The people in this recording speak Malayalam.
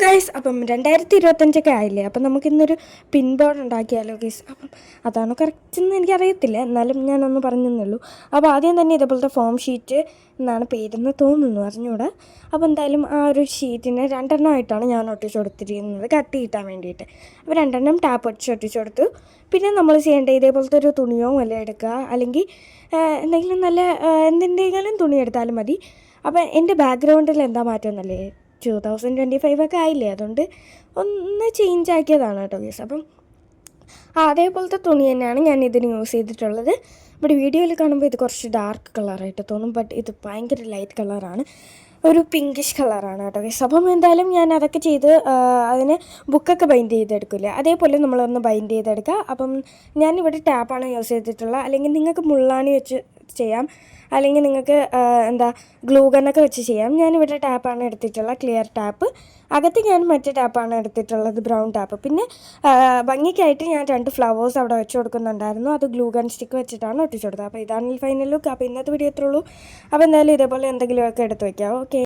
ഗൈസ്, അപ്പം 2025 ആയില്ലേ. അപ്പം നമുക്കിന്നൊരു പിൻ ബോർഡ് ഉണ്ടാക്കിയാലോ ഗൈസ്. അപ്പം അതാണോ കറക്റ്റ് എന്ന് എനിക്കറിയത്തില്ല, എന്നാലും ഞാനൊന്ന് പറഞ്ഞെന്നുള്ളൂ. അപ്പോൾ ആദ്യം തന്നെ ഇതേപോലത്തെ ഫോം ഷീറ്റ് എന്നാണ് പേരെന്ന് തോന്നുന്നു, അറിഞ്ഞൂടെ. അപ്പോൾ എന്തായാലും ആ ഒരു ഷീറ്റിന് 2 ആയിട്ടാണ് ഞാൻ ഒട്ടിച്ച് കൊടുത്തിരിക്കുന്നത്, കട്ടി കിട്ടാൻ വേണ്ടിയിട്ട്. അപ്പോൾ 2 ടാപ്പ് ഒട്ടിച്ച് കൊടുത്തു. പിന്നെ നമ്മൾ ചെയ്യേണ്ടത് ഇതേപോലത്തെ ഒരു തുണിയോ വല്ല എടുക്കുക, അല്ലെങ്കിൽ എന്തെങ്കിലും നല്ല എന്തിൻ്റെങ്കിലും തുണി എടുത്താലും മതി. അപ്പം എൻ്റെ ബാക്ക്ഗ്രൗണ്ടിൽ എന്താ മാറ്റം എന്നല്ലേ, 2025 ആയില്ലേ, അതുകൊണ്ട് ഒന്ന് ചേഞ്ച് ആക്കിയതാണ് കേട്ടോ ഗൈസ്. അപ്പം അതേപോലത്തെ തുണി തന്നെയാണ് ഞാൻ ഇതിന് യൂസ് ചെയ്തിട്ടുള്ളത്. ഇവിടെ വീഡിയോയിൽ കാണുമ്പോൾ ഇത് കുറച്ച് ഡാർക്ക് കളറായിട്ട് തോന്നും, ബട്ട് ഇത് ഭയങ്കര ലൈറ്റ് കളറാണ്, ഒരു പിങ്കിഷ് കളറാണ് കേട്ടോ ഗൈസ്. അപ്പം എന്തായാലും ഞാൻ അതൊക്കെ ചെയ്ത് അതിന് ബുക്കൊക്കെ ബൈൻഡ് ചെയ്തെടുക്കില്ല, അതേപോലെ നമ്മളൊന്ന് ബൈൻഡ് ചെയ്തെടുക്കുക. അപ്പം ഞാനിവിടെ ടാപ്പാണ് യൂസ് ചെയ്തിട്ടുള്ളത്, അല്ലെങ്കിൽ നിങ്ങൾക്ക് മുള്ളാണി വെച്ച് ചെയ്യാം, അല്ലെങ്കിൽ നിങ്ങൾക്ക് ഗ്ലൂ ഗണ്ണൊക്കെ വെച്ച് ചെയ്യാം. ഞാനിവിടെ ടാപ്പാണ് എടുത്തിട്ടുള്ളത്, ക്ലിയർ ടാപ്പ്. അകത്ത് ഞാൻ മറ്റേ ടാപ്പാണ് എടുത്തിട്ടുള്ളത്, ബ്രൗൺ ടാപ്പ്. പിന്നെ ഭംഗിക്കായിട്ട് ഞാൻ 2 ഫ്ലവേഴ്സ് അവിടെ വെച്ച് കൊടുക്കുന്നുണ്ടായിരുന്നു, അത് ഗ്ലൂ ഗൺ സ്റ്റിക്ക് വെച്ചിട്ടാണ് ഒട്ടിച്ചു കൊടുത്തത്. അപ്പോൾ ഇതാണ് ഫൈനൽ ലുക്ക്. അപ്പോൾ ഇന്നത്തെ വീഡിയോ എത്രയുള്ളൂ. അപ്പോൾ എന്തായാലും ഇതേപോലെ എന്തെങ്കിലുമൊക്കെ എടുത്ത് വയ്ക്കാം. ഓക്കെ.